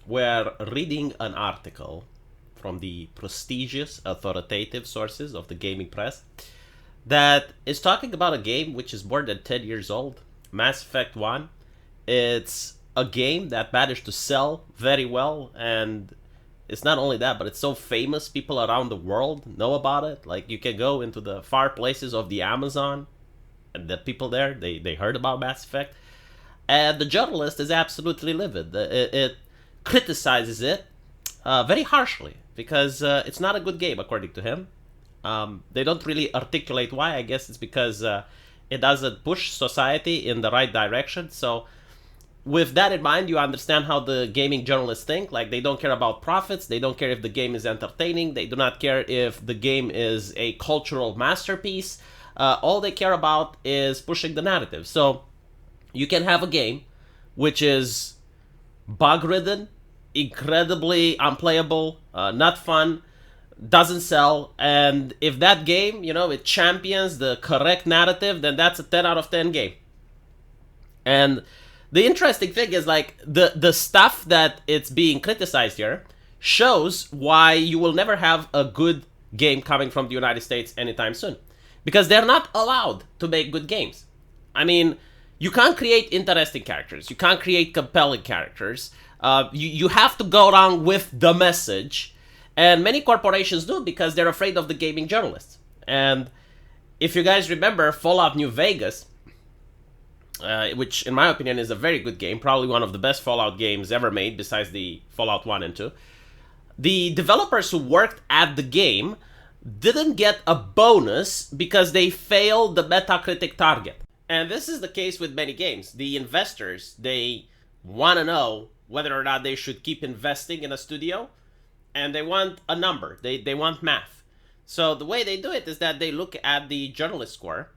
were reading an article from the prestigious, authoritative sources of the gaming press that is talking about a game which is more than 10 years old, Mass Effect 1. It's a game that managed to sell very well, and it's not only that, but it's so famous, people around the world know about it. Like, you can go into the far places of the Amazon, and the people there, they heard about Mass Effect. And the journalist is absolutely livid. It criticizes it very harshly, because it's not a good game, according to him. They don't really articulate why. I guess it's because it doesn't push society in the right direction. So with that in mind, you understand how the gaming journalists think. Like, they don't care about profits. They don't care if the game is entertaining. They do not care if the game is a cultural masterpiece. All they care about is pushing the narrative. So you can have a game which is bug-ridden, incredibly unplayable, not fun, doesn't sell, and if that game, it champions the correct narrative, then that's a 10 out of 10 game. And the interesting thing is, like, the stuff that it's being criticized here shows why you will never have a good game coming from the United States anytime soon. Because they're not allowed to make good games. I mean, you can't create interesting characters. You can't create compelling characters. You have to go along with the message. And many corporations do, because they're afraid of the gaming journalists. And if you guys remember Fallout New Vegas, which in my opinion is a very good game, probably one of the best Fallout games ever made besides the Fallout 1 and 2, the developers who worked at the game didn't get a bonus because they failed the Metacritic target. And this is the case with many games. The investors, they want to know whether or not they should keep investing in a studio, and they want a number. They want math. So the way they do it is that they look at the journalist score,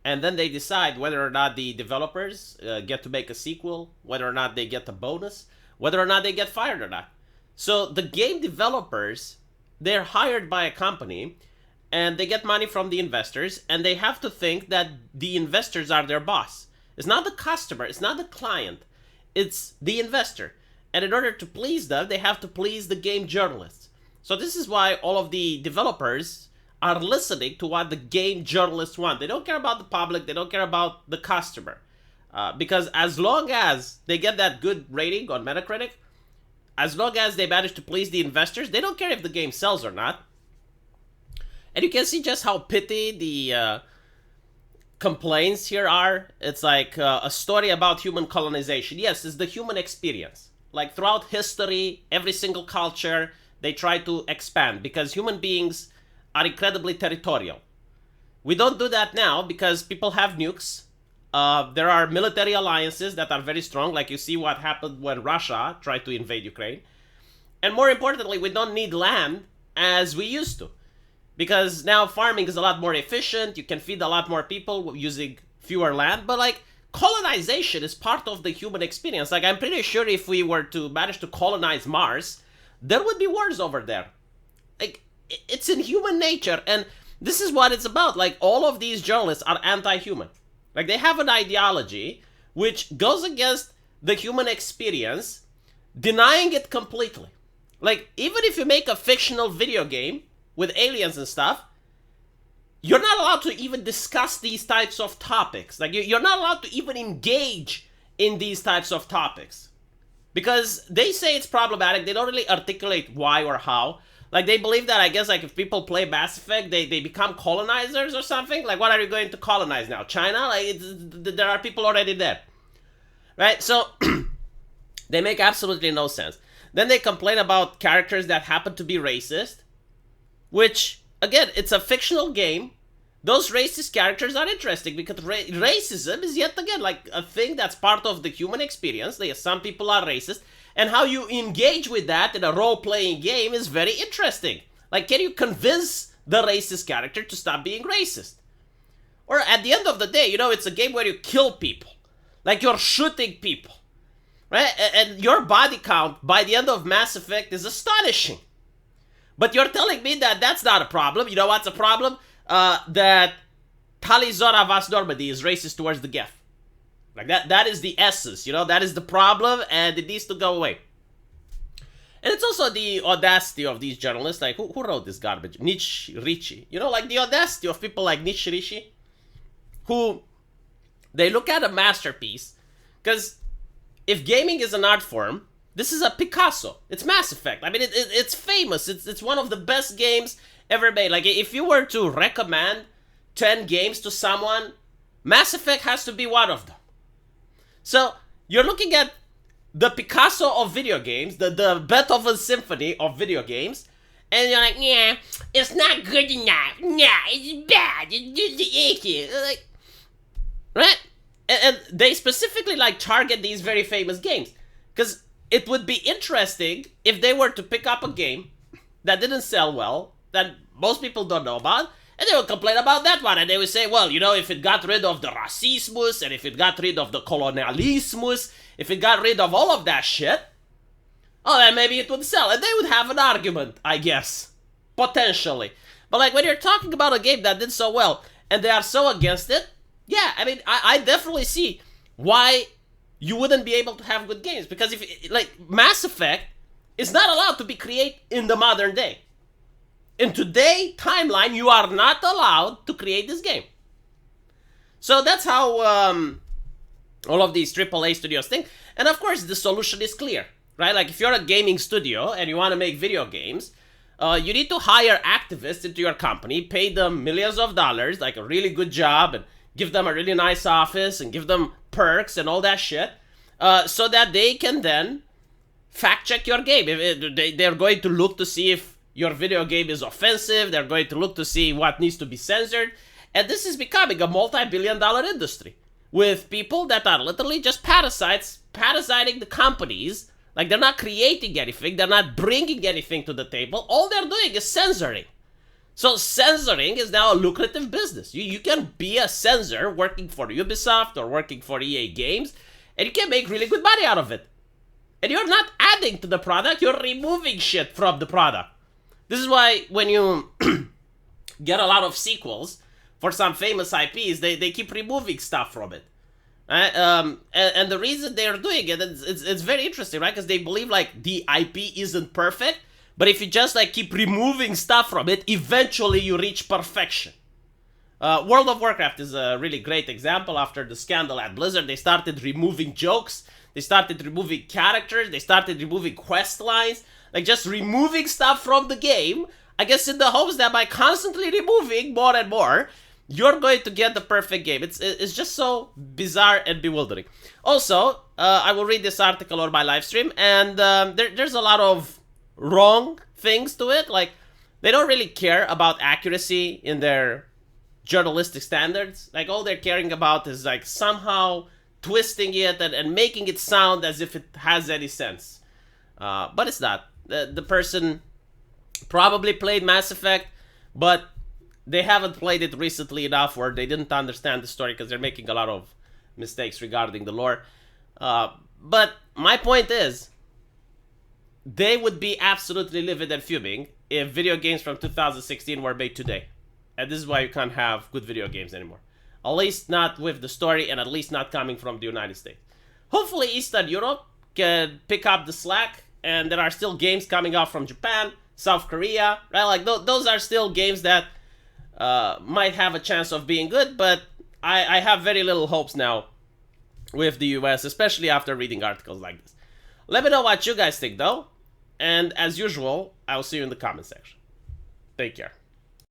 and then they decide whether or not the developers get to make a sequel, whether or not they get a bonus, whether or not they get fired or not. So the game developers, they're hired by a company, and they get money from the investors, and they have to think that the investors are their boss. It's not the customer, it's not the client, it's the investor. And in order to please them, they have to please the game journalists. So this is why all of the developers are listening to what the game journalists want. They don't care about the public, they don't care about the customer. Because as long as they get that good rating on Metacritic, as long as they manage to please the investors, they don't care if the game sells or not. And you can see just how pithy the complaints here are. It's like a story about human colonization. Yes, it's the human experience. Like, throughout history, every single culture, they try to expand because human beings are incredibly territorial. We don't do that now because people have nukes. There are military alliances that are very strong, like you see what happened when Russia tried to invade Ukraine. And more importantly, we don't need land as we used to. Because now farming is a lot more efficient, you can feed a lot more people using fewer land, but like, colonization is part of the human experience. Like, I'm pretty sure if we were to manage to colonize Mars, there would be wars over there. Like, it's in human nature, and this is what it's about. Like, all of these journalists are anti-human. Like, they have an ideology which goes against the human experience, denying it completely. Like, even if you make a fictional video game with aliens and stuff, you're not allowed to even discuss these types of topics. Like, you're not allowed to even engage in these types of topics. Because they say it's problematic, they don't really articulate why or how. Like, they believe that, I guess, like, if people play Mass Effect, they become colonizers or something. Like, what are you going to colonize now? China? Like, there are people already there. Right? So, they make absolutely no sense. Then they complain about characters that happen to be racist. Which, again, it's a fictional game. Those racist characters are interesting because racism is, yet again, like, a thing that's part of the human experience. Like, some people are racist. And how you engage with that in a role-playing game is very interesting. Like, can you convince the racist character to stop being racist? Or at the end of the day, it's a game where you kill people. Like, you're shooting people. Right? And your body count by the end of Mass Effect is astonishing. But you're telling me that that's not a problem. You know what's a problem? That Talizora Vas Normandy is racist towards the Geth. Like, that is the essence, that is the problem, and it needs to go away. And it's also the audacity of these journalists. Like, who wrote this garbage? Nietzsche Ricci. You know, like the audacity of people like Nietzsche Ricci, who they look at a masterpiece. Because if gaming is an art form, this is a Picasso. It's Mass Effect. I mean, it's famous. It's one of the best games ever made. Like, if you were to recommend 10 games to someone, Mass Effect has to be one of them. So, you're looking at the Picasso of video games, the Beethoven symphony of video games, and you're like, yeah, it's not good enough. Yeah, it's bad. It's like, right? And they specifically like target these very famous games. Because it would be interesting if they were to pick up a game that didn't sell well, that most people don't know about, and they would complain about that one. And they would say, well, you know, if it got rid of the racismus, and if it got rid of the colonialismus, if it got rid of all of that shit, oh, then maybe it would sell. And they would have an argument, I guess. Potentially. But like when you're talking about a game that did so well, and they are so against it, yeah, I mean, I definitely see why you wouldn't be able to have good games. Because if, like, Mass Effect is not allowed to be created in the modern day. In today's timeline, you are not allowed to create this game. So that's how all of these AAA studios think. And of course, the solution is clear, right? Like, if you're a gaming studio and you want to make video games, you need to hire activists into your company, pay them millions of dollars, like a really good job, and give them a really nice office, and give them perks and all that shit, so that they can then fact-check your game. They're going to look to see if your video game is offensive, they're going to look to see what needs to be censored, and this is becoming a multi-billion-dollar industry, with people that are literally just parasiting the companies. Like, they're not creating anything, they're not bringing anything to the table, all they're doing is censoring. So censoring is now a lucrative business. You can be a censor working for Ubisoft or working for EA Games, and you can make really good money out of it. And you're not adding to the product, you're removing shit from the product. This is why when you get a lot of sequels for some famous IPs, they keep removing stuff from it. Right? And the reason they're doing it, it's very interesting, right? Because they believe like the IP isn't perfect, but if you just like keep removing stuff from it, eventually you reach perfection. World of Warcraft is a really great example. After the scandal at Blizzard, they started removing jokes, they started removing characters, they started removing quest lines, like just removing stuff from the game, I guess in the hopes that by constantly removing more and more, you're going to get the perfect game. It's just so bizarre and bewildering. Also, I will read this article on my live stream, and there's a lot of wrong things to it. Like, they don't really care about accuracy in their journalistic standards. Like, all they're caring about is like somehow twisting it and making it sound as if it has any sense. But it's not. The person probably played Mass Effect, but they haven't played it recently enough where they didn't understand the story, because they're making a lot of mistakes regarding the lore. But my point is, they would be absolutely livid and fuming if video games from 2016 were made today. And this is why you can't have good video games anymore. At least not with the story, and at least not coming from the United States. Hopefully Eastern Europe can pick up the slack, and there are still games coming out from Japan, South Korea, right? Like, those are still games that might have a chance of being good, but I have very little hopes now with the US, especially after reading articles like this. Let me know what you guys think, though. And as usual, I'll see you in the comment section. Take care.